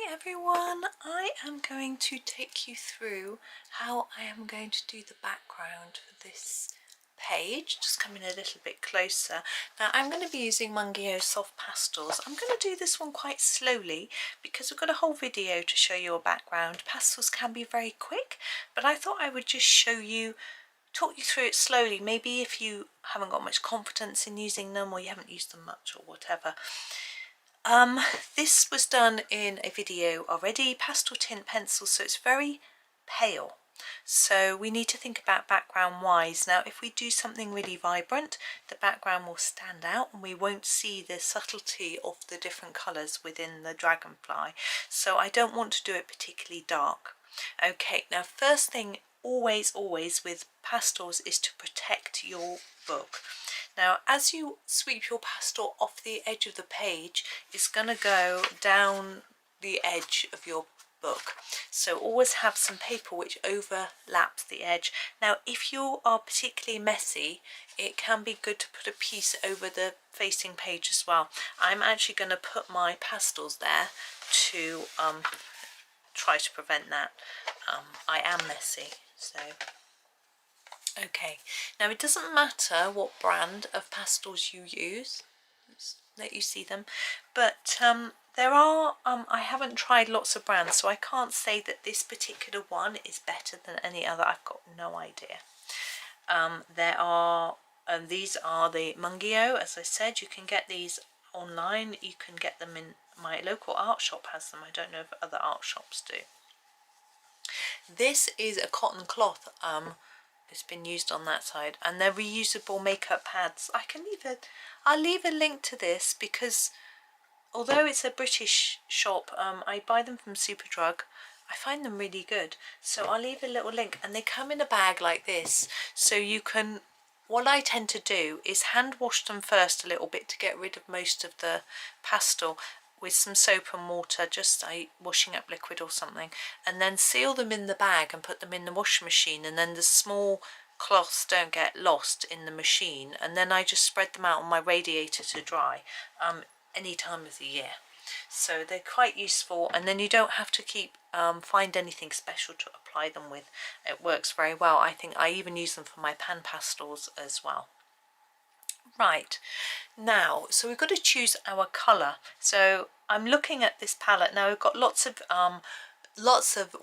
Everyone, I am going to take you through how I am going to do the background for this page. Just coming a little bit closer. Now I'm going to be using Mungyo Soft Pastels. I'm going to do this one quite slowly because we've got a whole video to show you a background. Pastels can be very quick, but I thought I would just talk you through it slowly. Maybe if you haven't got much confidence in using them, or you haven't used them much or whatever. This was done in a video already, pastel tint pencil, so it's very pale. So we need to think about background wise. Now if we do something really vibrant, the background will stand out and we won't see the subtlety of the different colours within the Dragonfly. So I don't want to do it particularly dark. Okay, now first thing always with pastels is to protect your book. Now as you sweep your pastel off the edge of the page, it's going to go down the edge of your book, so always have some paper which overlaps the edge. Now if you are particularly messy, it can be good to put a piece over the facing page as well. I'm actually going to put my pastels there to try to prevent that. I am messy, so okay. Now it doesn't matter what brand of pastels you use, let's let you see them, but there are, I haven't tried lots of brands, so I can't say that this particular one is better than any other. I've got no idea. There are, these are the Mungyo, as I said. You can get these online, you can get them in my local art shop has them. I don't know if other art shops do. This is a cotton cloth. It's been used on that side, and they're reusable makeup pads. I'll leave a link to this because although it's a British shop, I buy them from Superdrug. I find them really good, so I'll leave a little link, and they come in a bag like this, so you can, what I tend to do is hand wash them first a little bit to get rid of most of the pastel with some soap and water, just washing up liquid or something, and then seal them in the bag and put them in the washing machine, and then the small cloths don't get lost in the machine, and then I just spread them out on my radiator to dry any time of the year. So they're quite useful, and then you don't have to find anything special to apply them with. It works very well. I think I even use them for my pan pastels as well. Right, now so we've got to choose our colour. So I'm looking at this palette now. We've got lots of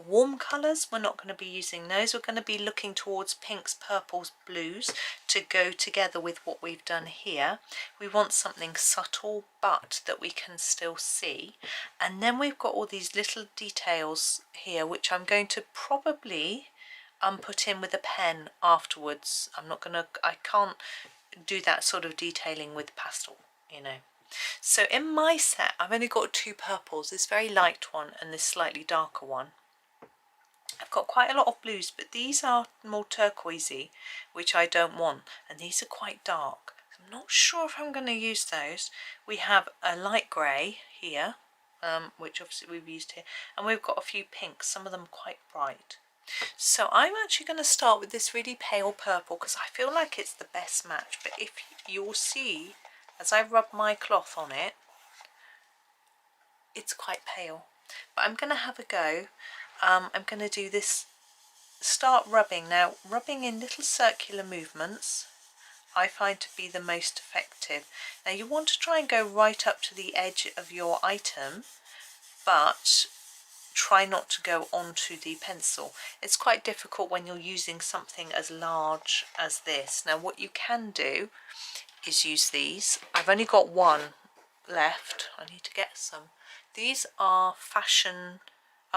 warm colours. We're not going to be using those. We're going to be looking towards pinks, purples, blues to go together with what we've done here. We want something subtle but that we can still see, and then we've got all these little details here which I'm going to probably put in with a pen afterwards. I can't do that sort of detailing with pastel, you know. So in my set I've only got two purples, this very light one and this slightly darker one. I've got quite a lot of blues, but these are more turquoisey, which I don't want, and these are quite dark. I'm not sure if I'm going to use those. We have a light grey here, which obviously we've used here, and we've got a few pinks, some of them quite bright. So I'm actually going to start with this really pale purple because I feel like it's the best match, but if you'll see as I rub my cloth on it, it's quite pale. But I'm going to have a go. I'm going to do this, start rubbing. Now rubbing in little circular movements I find to be the most effective. Now you want to try and go right up to the edge of your item, but try not to go onto the pencil. It's quite difficult when you're using something as large as this. Now what you can do is use these. I've only got one left. I need to get some. These are fashion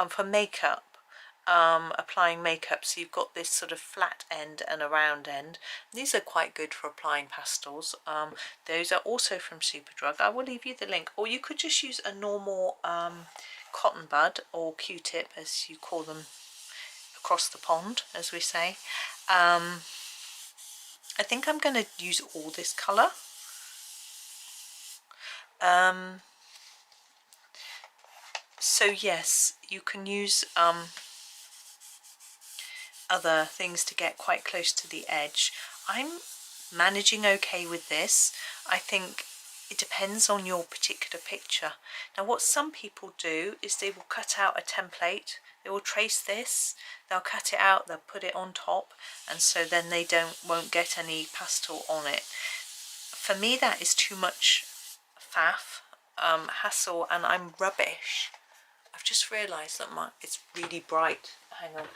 for makeup, applying makeup, so you've got this sort of flat end and a round end. These are quite good for applying pastels. Those are also from Superdrug. I will leave you the link, or you could just use a normal cotton bud or Q-tip, as you call them across the pond, as we say. I think I'm going to use all this colour. So yes, you can use other things to get quite close to the edge. I'm managing okay with this. I think it depends on your particular picture. Now what some people do is they will cut out a template, they will trace this, they'll cut it out, they'll put it on top, and so then they won't get any pastel on it. For me that is too much faff, hassle, and I'm rubbish. I've just realised that it's really bright. Hang on.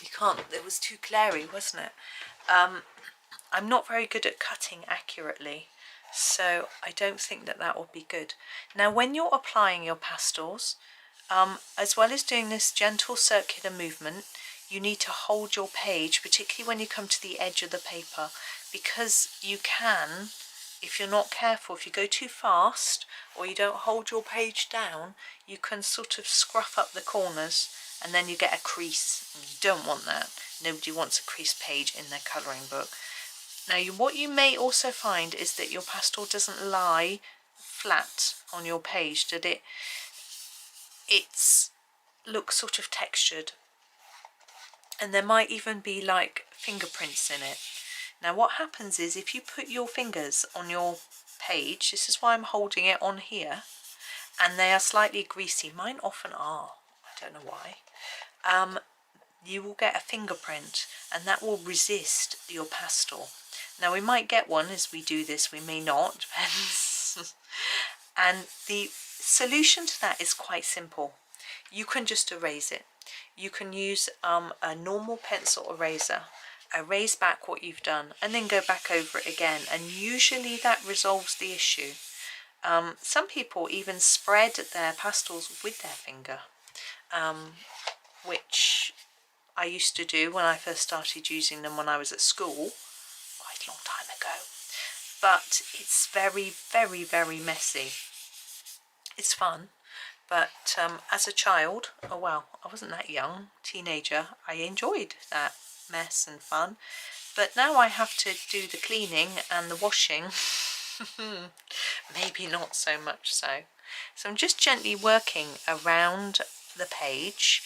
You can't, it was too glary, wasn't it? I'm not very good at cutting accurately, so I don't think that would be good. Now when you're applying your pastels, as well as doing this gentle circular movement, you need to hold your page, particularly when you come to the edge of the paper, because you can, if you're not careful, if you go too fast or you don't hold your page down, you can sort of scruff up the corners and then you get a crease. And you don't want that. Nobody wants a creased page in their colouring book. Now what you may also find is that your pastel doesn't lie flat on your page, that it looks sort of textured, and there might even be like fingerprints in it. Now what happens is if you put your fingers on your page, this is why I'm holding it on here, and they are slightly greasy, mine often are, I don't know why, you will get a fingerprint and that will resist your pastel. Now we might get one as we do this, we may not, depends. And the solution to that is quite simple. You can just erase it. You can use a normal pencil eraser, erase back what you've done and then go back over it again, and usually that resolves the issue. Some people even spread their pastels with their finger, which I used to do when I first started using them when I was at school, quite a long time ago. But it's very, very, very messy. It's fun, but as a child, oh well, I wasn't that young, teenager, I enjoyed that mess and fun. But now I have to do the cleaning and the washing, maybe not so much so. So I'm just gently working around the page,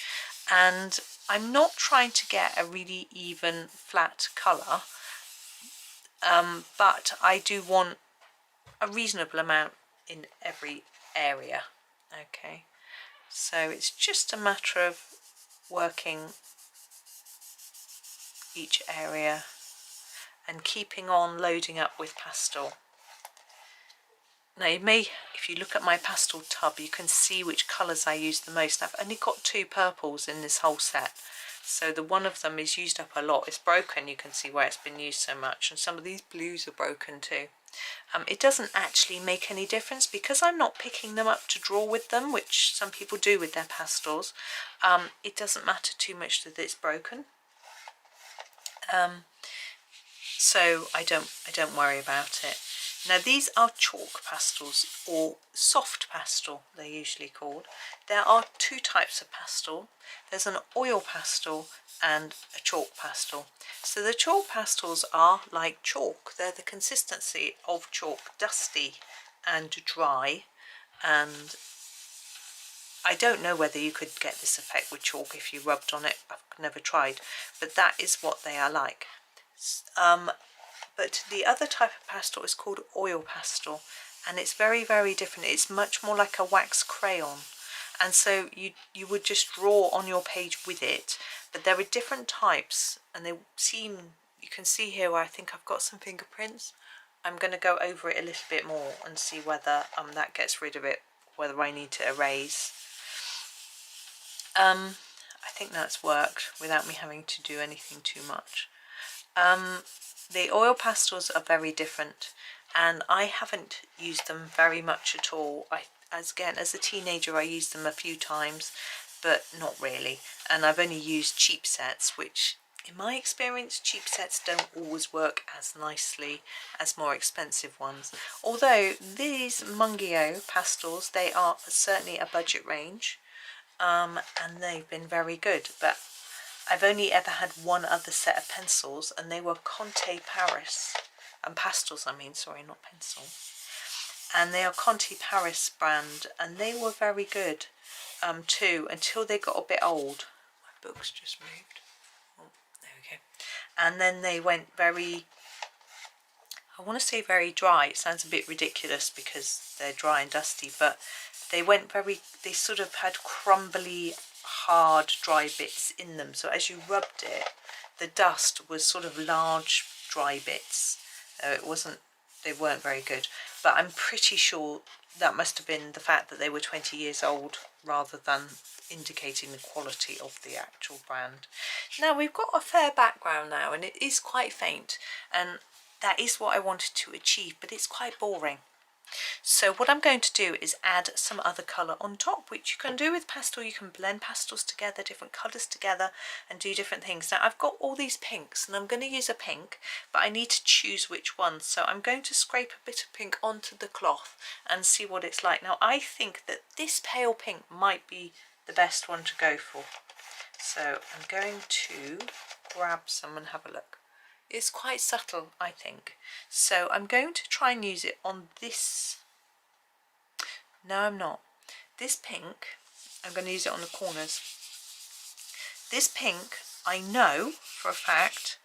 and I'm not trying to get a really even flat colour, but I do want a reasonable amount in every area. Okay, so it's just a matter of working each area and keeping on loading up with pastel. Now you may, if you look at my pastel tub, you can see which colours I use the most. I've only got 2 purples in this whole set, so the one of them is used up a lot. It's broken, you can see where it's been used so much, and some of these blues are broken too. It doesn't actually make any difference because I'm not picking them up to draw with them, which some people do with their pastels. It doesn't matter too much that it's broken, so I don't worry about it. Now these are chalk pastels, or soft pastel they're usually called. There are 2 types of pastel. There's an oil pastel and a chalk pastel. So the chalk pastels are like chalk. They're the consistency of chalk, dusty and dry, and I don't know whether you could get this effect with chalk if you rubbed on it. I've never tried, but that is what they are like. But the other type of pastel is called oil pastel, and it's very, very different. It's much more like a wax crayon, and so you would just draw on your page with it. But there are different types, and they seem, you can see here where I think I've got some fingerprints. I'm going to go over it a little bit more and see whether that gets rid of it, whether I need to erase. I think that's worked without me having to do anything too much. The oil pastels are very different, and I haven't used them very much at all. As a teenager I used them a few times, but not really, and I've only used cheap sets, which in my experience cheap sets don't always work as nicely as more expensive ones. Although these Mungyo Pastels, they are certainly a budget range, and they've been very good, but I've only ever had one other set of pencils, and they were Conte Paris, and pastels I mean, sorry, not pencil. And they are Conte Paris brand, and they were very good too, until they got a bit old. My book's just moved. Oh, there we go. and then they went very, I want to say very dry. It sounds a bit ridiculous because they're dry and dusty, but they went very, they sort of had crumbly, hard, dry bits in them. So as you rubbed it, the dust was sort of large, dry bits. It wasn't, they weren't very good. But I'm pretty sure that must have been the fact that they were 20 years old rather than indicating the quality of the actual brand. Now we've got a fair background now, and it is quite faint, and that is what I wanted to achieve, but it's quite boring. So what I'm going to do is add some other colour on top, which you can do with pastel. You can blend pastels together, different colours together, and do different things. Now I've got all these pinks, and I'm going to use a pink, but I need to choose which one. So I'm going to scrape a bit of pink onto the cloth and see what it's like. Now I think that this pale pink might be the best one to go for. So I'm going to grab some and have a look. It's quite subtle, I think. So I'm going to try and use it on this. No, I'm not. This pink, I'm going to use it on the corners. This pink, I know for a fact,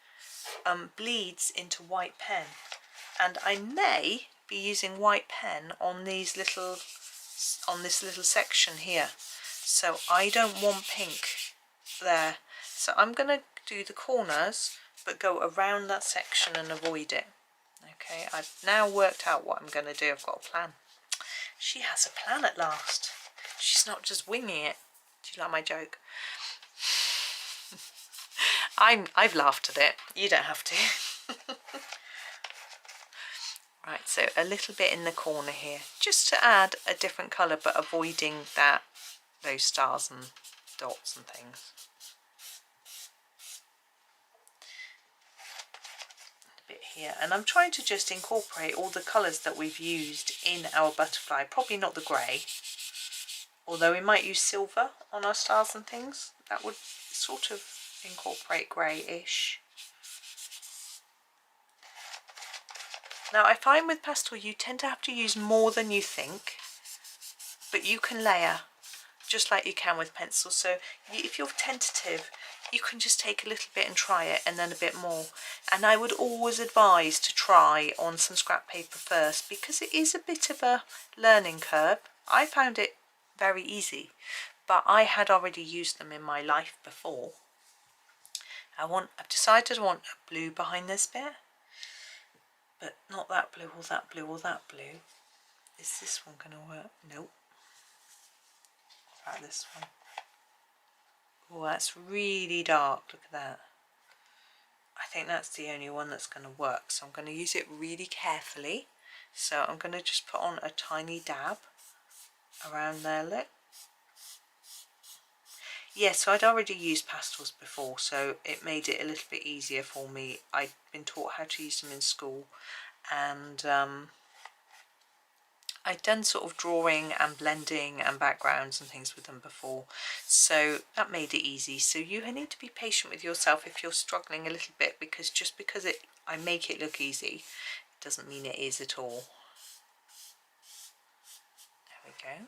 bleeds into white pen. And I may be using white pen on these little, on this little section here. So I don't want pink there. So I'm going to do the corners, but go around that section and avoid it. Okay, I've now worked out what I'm going to do. I've got a plan. She has a plan at last. She's not just winging it. Do you like my joke? I've laughed at it. You don't have to. Right, so a little bit in the corner here, just to add a different colour, but avoiding those stars and dots and things. Here, and I'm trying to just incorporate all the colours that we've used in our butterfly. Probably not the grey, although we might use silver on our stars and things. That would sort of incorporate grey-ish. Now I find with pastel you tend to have to use more than you think, but you can layer just like you can with pencil. So if you're tentative, you can just take a little bit and try it, and then a bit more. And I would always advise to try on some scrap paper first, because it is a bit of a learning curve. I found it very easy, but I had already used them in my life before. I've decided I want a blue behind this bit, but not that blue or that blue or that blue. Is this one going to work? Nope. What about this one? Oh, that's really dark. Look at that. I think that's the only one that's going to work. So I'm going to use it really carefully. So I'm going to just put on a tiny dab around there. Look. Yeah, so I'd already used pastels before, so it made it a little bit easier for me. I'd been taught how to use them in school, and I'd done sort of drawing and blending and backgrounds and things with them before, so that made it easy. So you need to be patient with yourself if you're struggling a little bit, because just because I make it look easy, it doesn't mean it is at all. There we go.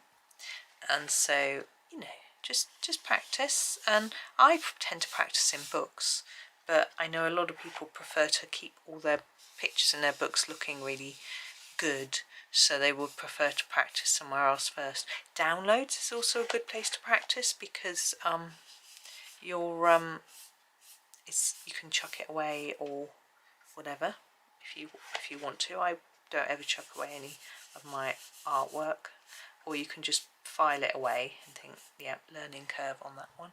And so, you know, just practice. And I tend to practice in books, but I know a lot of people prefer to keep all their pictures in their books looking really good, so they would prefer to practice somewhere else first. Downloads is also a good place to practice, because you can chuck it away or whatever if you want to. I don't ever chuck away any of my artwork, or you can just file it away and think, yeah, learning curve on that one.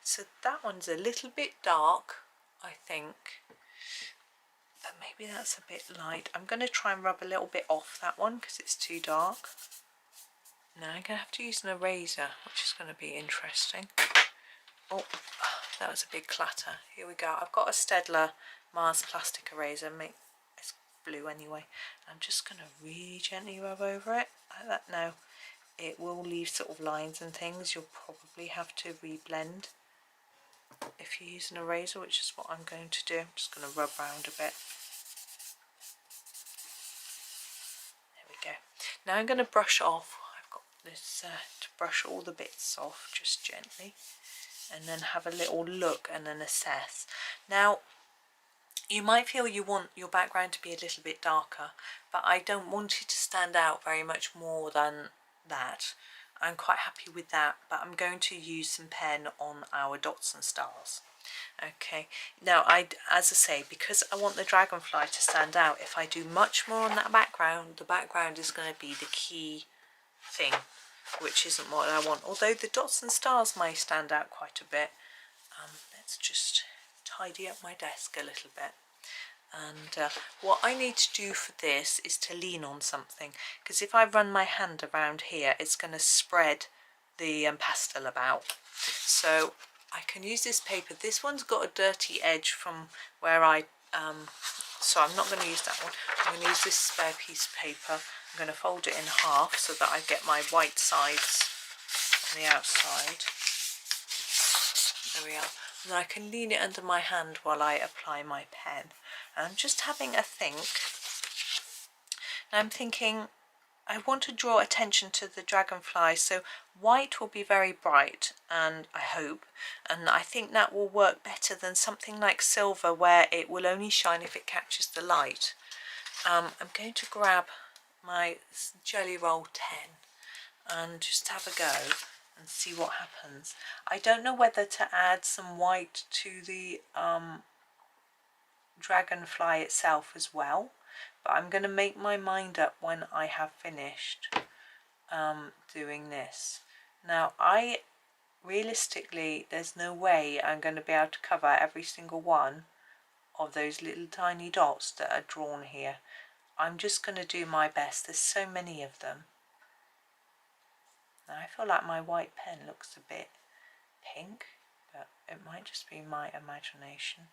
So that one's a little bit dark, I think. But maybe that's a bit light. I'm going to try and rub a little bit off that one because it's too dark. Now I'm going to have to use an eraser, which is going to be interesting. Oh, that was a big clatter. Here we go. I've got a Staedtler Mars plastic eraser. It's blue anyway. I'm just going to really gently rub over it like that. Now it will leave sort of lines and things. You'll probably have to reblend if you use an eraser, which is what I'm going to do. I'm just going to rub around a bit. There we go. Now I'm going to brush off. I've got this to brush all the bits off just gently, and then have a little look and then assess. Now You might feel you want your background to be a little bit darker, but I don't want it to stand out very much more than that. I'm quite happy with that, but I'm going to use some pen on our dots and stars. Okay, now as I say, because I want the dragonfly to stand out, if I do much more on that background, the background is going to be the key thing, which isn't what I want. Although the dots and stars may stand out quite a bit. Let's just tidy up my desk a little bit. And what I need to do for this is to lean on something, because if I run my hand around here, it's going to spread the pastel about. So I can use this paper. This one's got a dirty edge from where so I'm not going to use that one. I'm going to use this spare piece of paper. I'm going to fold it in half so that I get my white sides on the outside. There we are. And then I can lean it under my hand while I apply my pen. And I'm just having a think. And I'm thinking, I want to draw attention to the dragonfly, so white will be very bright, and I hope, and I think that will work better than something like silver, where it will only shine if it catches the light. I'm going to grab my Jelly Roll 10 and just have a go and see what happens. I don't know whether to add some white to the dragonfly itself as well, but I'm going to make my mind up when I have finished doing this. Now, realistically, there's no way I'm going to be able to cover every single one of those little tiny dots that are drawn here. I'm just going to do my best. There's so many of them. Now, I feel like my white pen looks a bit pink, but it might just be my imagination.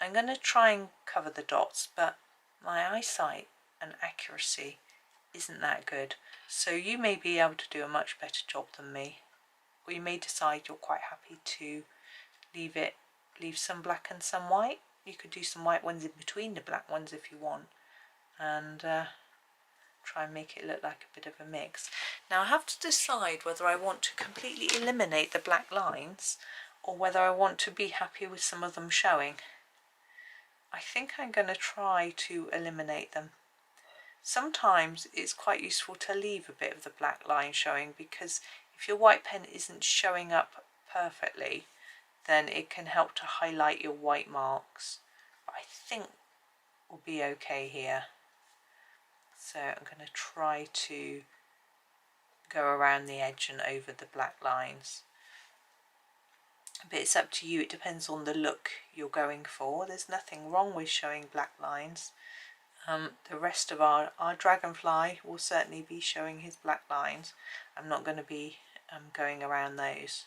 I'm going to try and cover the dots, but my eyesight and accuracy isn't that good. So you may be able to do a much better job than me. Or you may decide you're quite happy to leave some black and some white. You could do some white ones in between the black ones if you want. And try and make it look like a bit of a mix. Now I have to decide whether I want to completely eliminate the black lines or whether I want to be happy with some of them showing. I think I'm going to try to eliminate them. Sometimes it's quite useful to leave a bit of the black line showing, because if your white pen isn't showing up perfectly, then it can help to highlight your white marks. But I think we'll be okay here. So I'm going to try to go around the edge and over the black lines. But it's up to you. It depends on the look you're going for. There's nothing wrong with showing black lines. The rest of our dragonfly will certainly be showing his black lines. I'm not going to be going around those,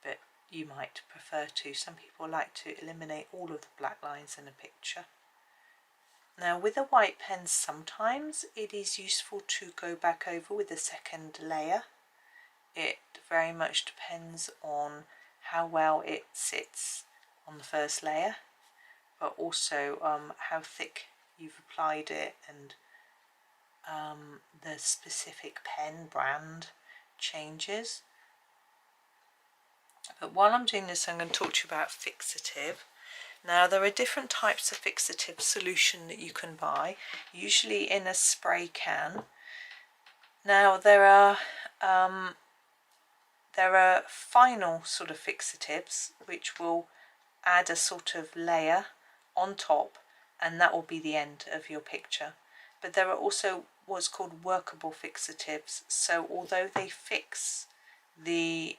but you might prefer to. Some people like to eliminate all of the black lines in a picture. Now with a white pen, sometimes it is useful to go back over with a second layer. It very much depends on how well it sits on the first layer, but also how thick you've applied it, and the specific pen brand changes. But while I'm doing this, I'm going to talk to you about fixative. Now there are different types of fixative solution that you can buy, usually in a spray can. Now there are final sort of fixatives which will add a sort of layer on top, and that will be the end of your picture. But there are also what's called workable fixatives. So although they fix the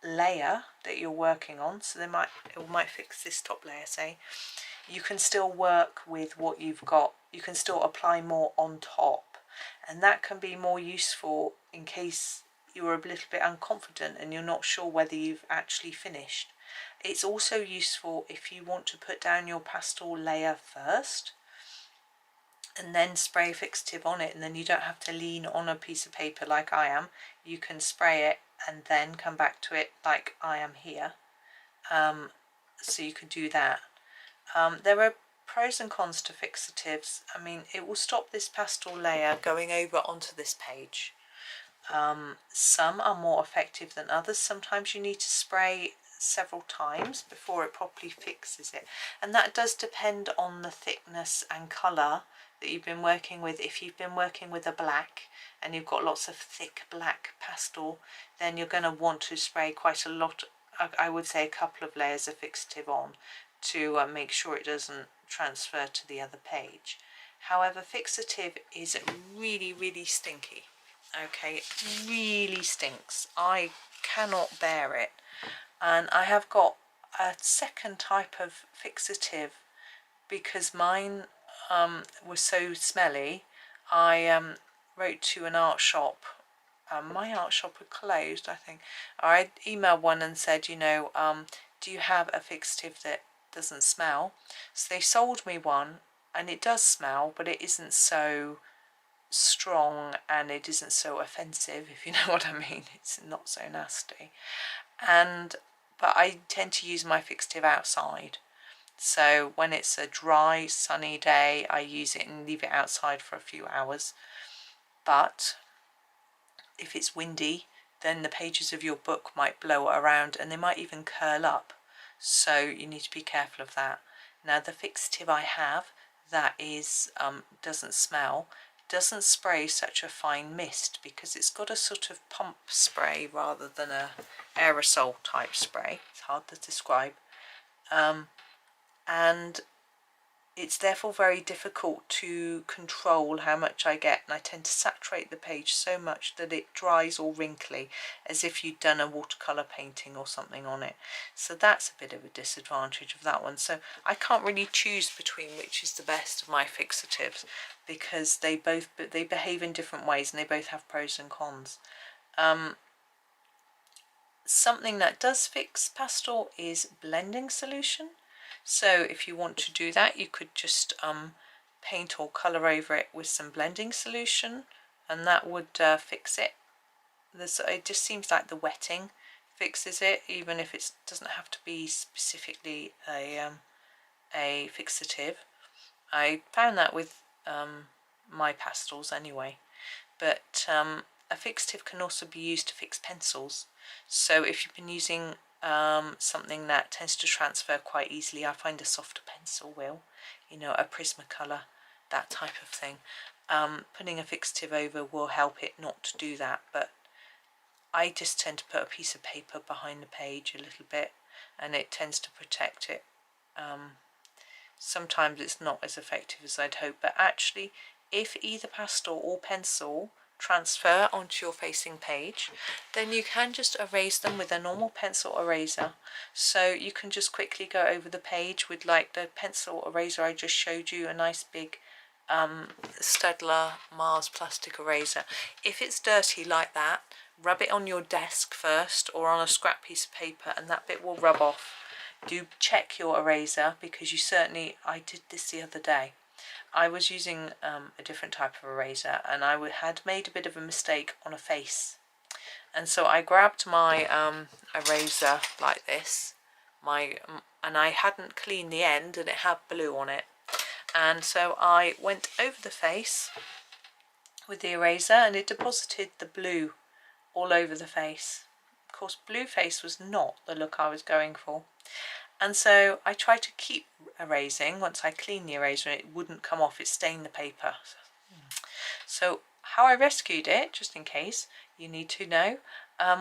layer that you're working on, so it might fix this top layer, say, you can still work with what you've got. You can still apply more on top, and that can be more useful in case you're a little bit unconfident and you're not sure whether you've actually finished. It's also useful if you want to put down your pastel layer first and then spray fixative on it, and then you don't have to lean on a piece of paper like I am. You can spray it and then come back to it like I am here. So you could do that. There are pros and cons to fixatives. I mean, it will stop this pastel layer going over onto this page. Some are more effective than others. Sometimes you need to spray several times before it properly fixes it, and that does depend on the thickness and colour that you've been working with. If you've been working with a black and you've got lots of thick black pastel, then you're going to want to spray quite a lot, I would say a couple of layers of fixative on to make sure it doesn't transfer to the other page. However, fixative is really stinky. Okay, it really stinks. I cannot bear it. And I have got a second type of fixative because mine was so smelly. I wrote to an art shop. My art shop had closed, I think. I emailed one and said, you know, do you have a fixative that doesn't smell? So they sold me one, and it does smell, but it isn't so strong and it isn't so offensive, if you know what I mean. It's not so nasty. But I tend to use my fixative outside. So when it's a dry, sunny day, I use it and leave it outside for a few hours. But if it's windy, then the pages of your book might blow around and they might even curl up. So you need to be careful of that. Now the fixative I have that is doesn't smell, doesn't spray such a fine mist because it's got a sort of pump spray rather than a aerosol type spray. It's hard to describe. And it's therefore very difficult to control how much I get, and I tend to saturate the page so much that it dries all wrinkly as if you'd done a watercolour painting or something on it. So that's a bit of a disadvantage of that one. So I can't really choose between which is the best of my fixatives because they behave in different ways and they both have pros and cons. Something that does fix pastel is blending solution. So if you want to do that, you could just paint or colour over it with some blending solution, and that would fix it. It just seems like the wetting fixes it, even if it doesn't have to be specifically a fixative. I found that with my pastels anyway. But a fixative can also be used to fix pencils. So if you've been using something that tends to transfer quite easily, I find a softer pencil will, you know, a Prismacolor, that type of thing. Putting a fixative over will help it not to do that, but I just tend to put a piece of paper behind the page a little bit and it tends to protect it. Sometimes it's not as effective as I'd hope, but actually if either pastel or pencil transfer onto your facing page, then you can just erase them with a normal pencil eraser. So you can just quickly go over the page with like the pencil eraser I just showed you, a nice big Staedtler Mars plastic eraser. If it's dirty like that, rub it on your desk first or on a scrap piece of paper and that bit will rub off. Do check your eraser because I did this the other day. I was using a different type of eraser and I had made a bit of a mistake on a face, and so I grabbed my eraser like this, and I hadn't cleaned the end and it had blue on it, and so I went over the face with the eraser and it deposited the blue all over the face. Of course, blue face was not the look I was going for. And so I tried to keep erasing. Once I cleaned the eraser, it wouldn't come off, it stained the paper. So how I rescued it, just in case you need to know,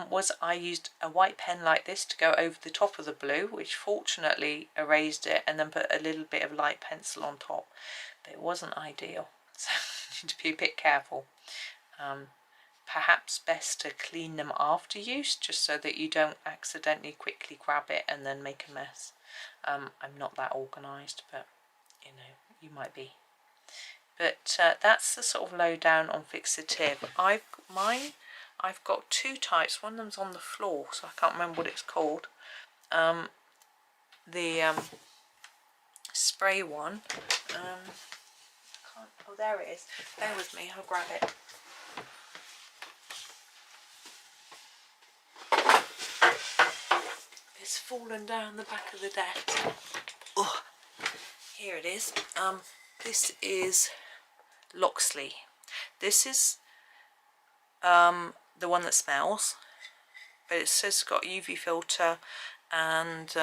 was I used a white pen like this to go over the top of the blue, which fortunately erased it, and then put a little bit of light pencil on top. But it wasn't ideal, so you need to be a bit careful. Perhaps best to clean them after use, just so that you don't accidentally quickly grab it and then make a mess. I'm not that organised, but you know, you might be. But that's the sort of lowdown on fixative. I've got two types. One of them's on the floor, so I can't remember what it's called. The spray one. Oh, there it is. Bear with me, I'll grab it. It's fallen down the back of the desk. Oh, here it is. This is Loxley. This is the one that smells, but it says it's got UV filter and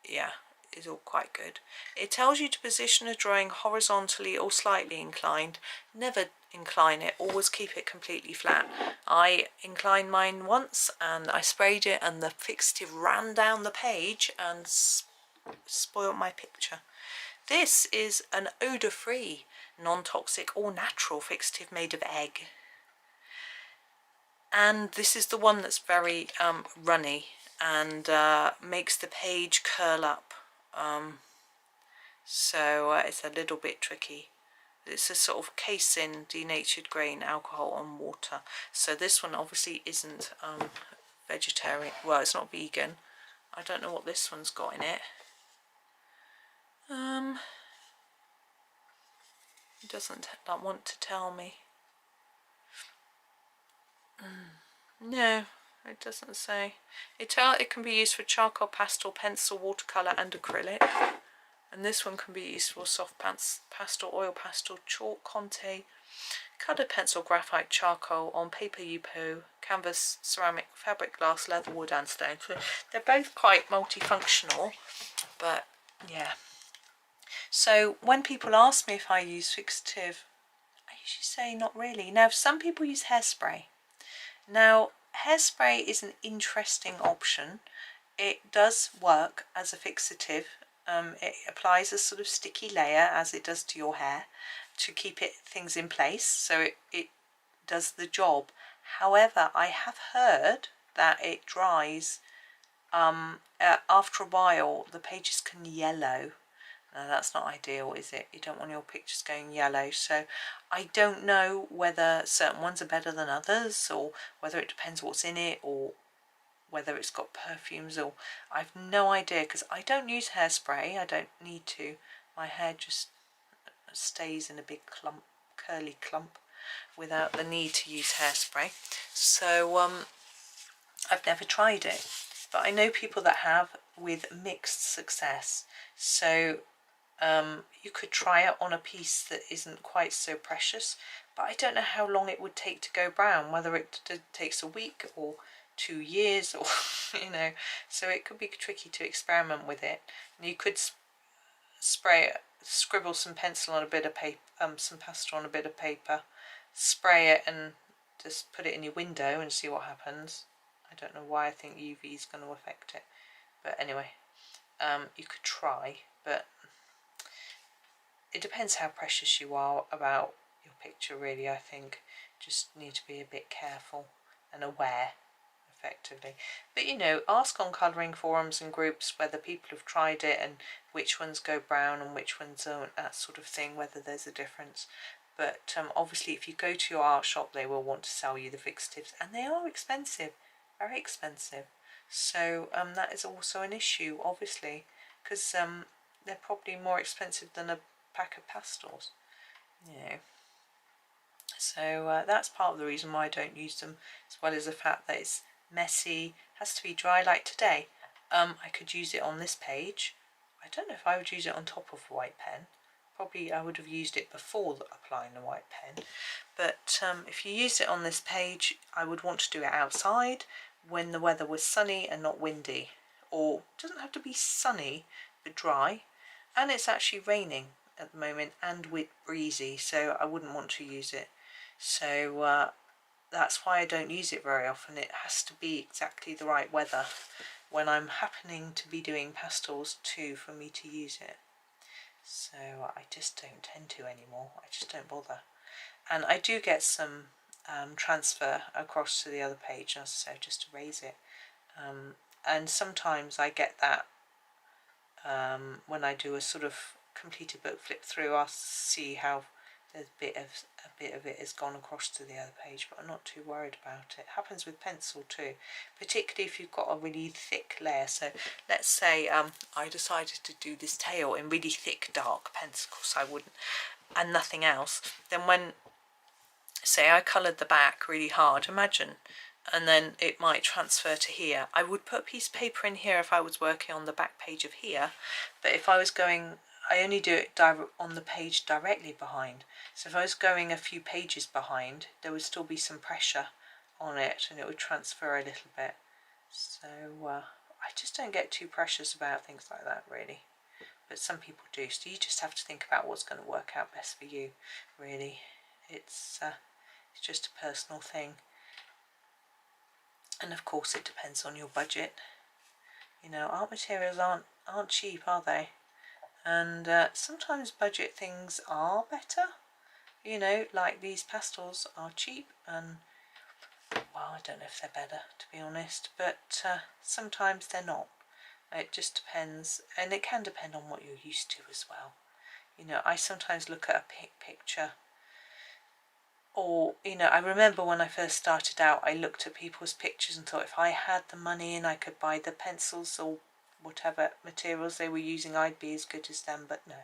yeah, it's all quite good. It tells you to position a drawing horizontally or slightly inclined. Never incline it, always keep it completely flat. I inclined mine once and I sprayed it and the fixative ran down the page and spoiled my picture. This is an odour-free, non-toxic or natural fixative made of egg. And this is the one that's very runny and makes the page curl up. So it's a little bit tricky. It's a sort of casein, denatured grain, alcohol and water. So this one obviously isn't vegetarian. Well, it's not vegan. I don't know what this one's got in it. It doesn't want to tell me. No, it doesn't say. It can be used for charcoal, pastel, pencil, watercolour and acrylic. And this one can be used for soft pastel, oil pastel, chalk, conte, coloured pencil, graphite, charcoal, on paper, UPO, canvas, ceramic, fabric, glass, leather, wood and stone. So they're both quite multifunctional, but yeah. So when people ask me if I use fixative, I usually say not really. Now some people use hairspray. Now hairspray is an interesting option. It does work as a fixative. It applies a sort of sticky layer as it does to your hair to keep things in place, so it does the job. However, I have heard that it dries after a while. The pages can yellow. Now that's not ideal, is it? You don't want your pictures going yellow. So I don't know whether certain ones are better than others, or whether it depends what's in it, or whether it's got perfumes, or I've no idea, because I don't use hairspray. I don't need to. My hair just stays in a big clump, curly clump, without the need to use hairspray. So I've never tried it, but I know people that have, with mixed success. So you could try it on a piece that isn't quite so precious, but I don't know how long it would take to go brown, whether it takes a week or 2 years, or you know, so it could be tricky to experiment with it. And you could scribble some pencil on a bit of paper, some pastel on a bit of paper, spray it and just put it in your window and see what happens. I don't know why I think UV is going to affect it, but anyway, you could try, but it depends how precious you are about your picture, really. I think just need to be a bit careful and aware, effectively. But you know, ask on colouring forums and groups whether people have tried it and which ones go brown and which ones don't, that sort of thing, whether there's a difference. But obviously if you go to your art shop, they will want to sell you the fixatives, and they are expensive, very expensive. So that is also an issue, obviously, because they're probably more expensive than a pack of pastels, you know. So that's part of the reason why I don't use them, as well as the fact that it's messy, has to be dry. Like today, I could use it on this page. I don't know if I would use it on top of a white pen. Probably I would have used it before applying the white pen. But if you use it on this page, I would want to do it outside when the weather was sunny and not windy. Or it doesn't have to be sunny, but dry. And it's actually raining at the moment and breezy, so I wouldn't want to use it. So that's why I don't use it very often. It has to be exactly the right weather when I'm happening to be doing pastels too for me to use it. So I just don't tend to anymore. I just don't bother. And I do get some transfer across to the other page, as I say, just erase it. And sometimes I get that when I do a sort of completed book flip through. I'll see how there's a bit of it has gone across to the other page, but I'm not too worried about it. It happens with pencil too, particularly if you've got a really thick layer. So let's say I decided to do this tail in really thick dark pencil, of course I wouldn't, and nothing else. Then when, say, I coloured the back really hard, imagine, and then it might transfer to here. I would put a piece of paper in here if I was working on the back page of here, but if I was going, I only do it on the page directly behind. So if I was going a few pages behind, there would still be some pressure on it and it would transfer a little bit. So I just don't get too precious about things like that, really. But some people do, so you just have to think about what's going to work out best for you, really. It's just a personal thing. And of course it depends on your budget. You know, art materials aren't cheap, are they? And sometimes budget things are better. You know, like these pastels are cheap and, well, I don't know if they're better, to be honest, but sometimes they're not. It just depends, and it can depend on what you're used to as well. You know, I sometimes look at a picture, or, you know, I remember when I first started out, I looked at people's pictures and thought if I had the money and I could buy the pencils or whatever materials they were using, I'd be as good as them, but no.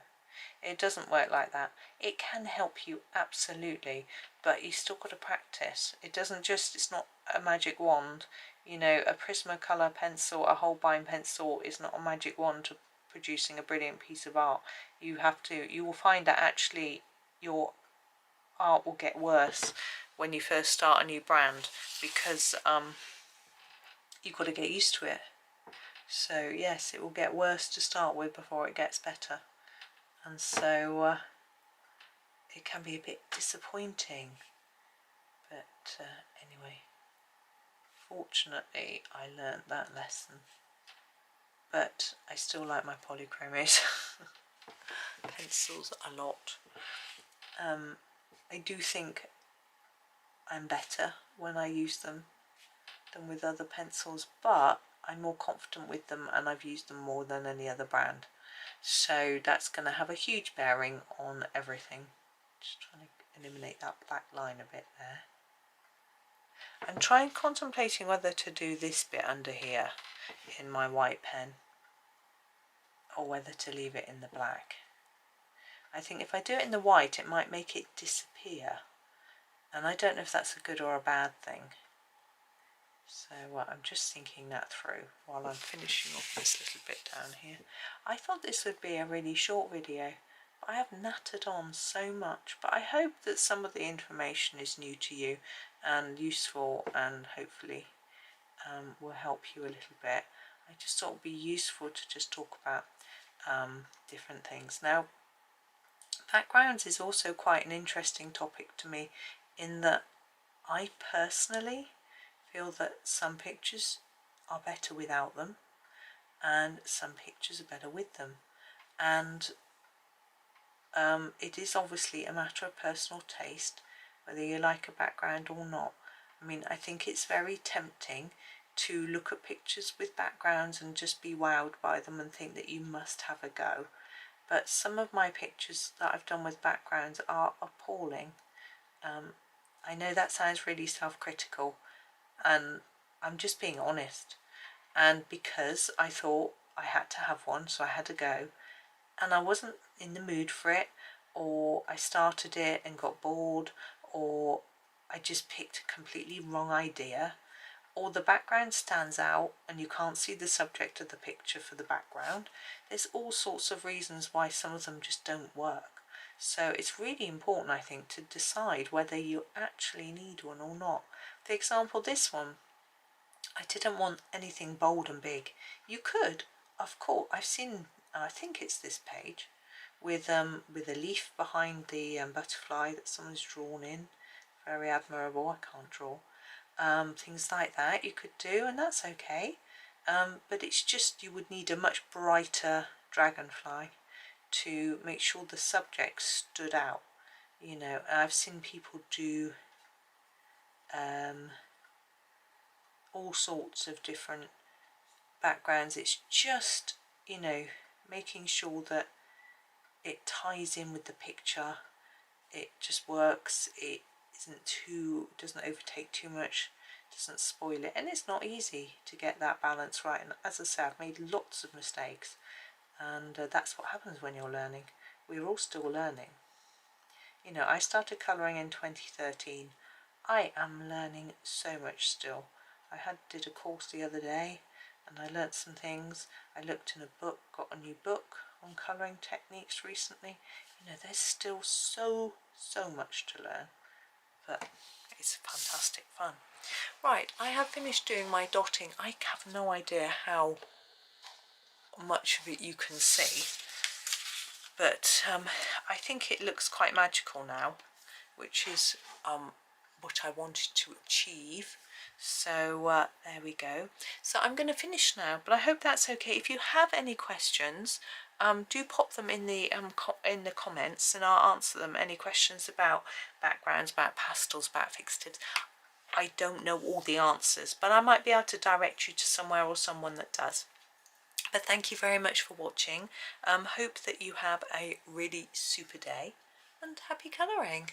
It doesn't work like that. It can help you, absolutely, but you still got to practice. It doesn't just, it's not a magic wand. You know, a Prismacolor pencil, a Holbein pencil is not a magic wand to producing a brilliant piece of art. You will find that actually your art will get worse when you first start a new brand, because you've got to get used to it. So yes, it will get worse to start with before it gets better. And so it can be a bit disappointing, but anyway, fortunately I learned that lesson. But I still like my polychromies pencils a lot. I do think I'm better when I use them than with other pencils, but I'm more confident with them and I've used them more than any other brand. So that's going to have a huge bearing on everything. Just trying to eliminate that black line a bit there. I'm contemplating whether to do this bit under here in my white pen or whether to leave it in the black. I think if I do it in the white, it might make it disappear, and I don't know if that's a good or a bad thing. So I'm just thinking that through while I'm finishing off this little bit down here. I thought this would be a really short video, but I have nattered on so much, but I hope that some of the information is new to you and useful, and hopefully will help you a little bit. I just thought it would be useful to just talk about different things. Now, backgrounds is also quite an interesting topic to me, in that I personally feel that some pictures are better without them and some pictures are better with them, and it is obviously a matter of personal taste whether you like a background or not. I mean, I think it's very tempting to look at pictures with backgrounds and just be wowed by them and think that you must have a go, but some of my pictures that I've done with backgrounds are appalling. I know that sounds really self-critical, and I'm just being honest, and because I thought I had to have one, so I had to go, and I wasn't in the mood for it, or I started it and got bored, or I just picked a completely wrong idea, or the background stands out and you can't see the subject of the picture for the background. There's all sorts of reasons why some of them just don't work. So it's really important, I think, to decide whether you actually need one or not. For example, this one, I didn't want anything bold and big. You could, of course, I've seen, I think it's this page, with a leaf behind the butterfly that someone's drawn in. Very admirable. I can't draw. Things like that you could do, and that's okay. But it's just, you would need a much brighter dragonfly to make sure the subject stood out. You know, I've seen people do all sorts of different backgrounds. It's just, you know, making sure that it ties in with the picture. It just works. It doesn't overtake too much, doesn't spoil it, and it's not easy to get that balance right. And as I say, I've made lots of mistakes, and that's what happens when you're learning. We're all still learning. You know, I started colouring in 2013. I am learning so much still. I did a course the other day and I learnt some things. I looked in a book, got a new book on colouring techniques recently. You know, there's still so much to learn, but it's fantastic fun. Right, I have finished doing my dotting. I have no idea how much of it you can see, but I think it looks quite magical now, which is what I wanted to achieve. So there we go. So I'm going to finish now, but I hope that's okay. If you have any questions, do pop them in the comments, and I'll answer them. Any questions about backgrounds, about pastels, about fixatives. I don't know all the answers, but I might be able to direct you to somewhere or someone that does. But thank you very much for watching. Hope that you have a really super day, and happy colouring.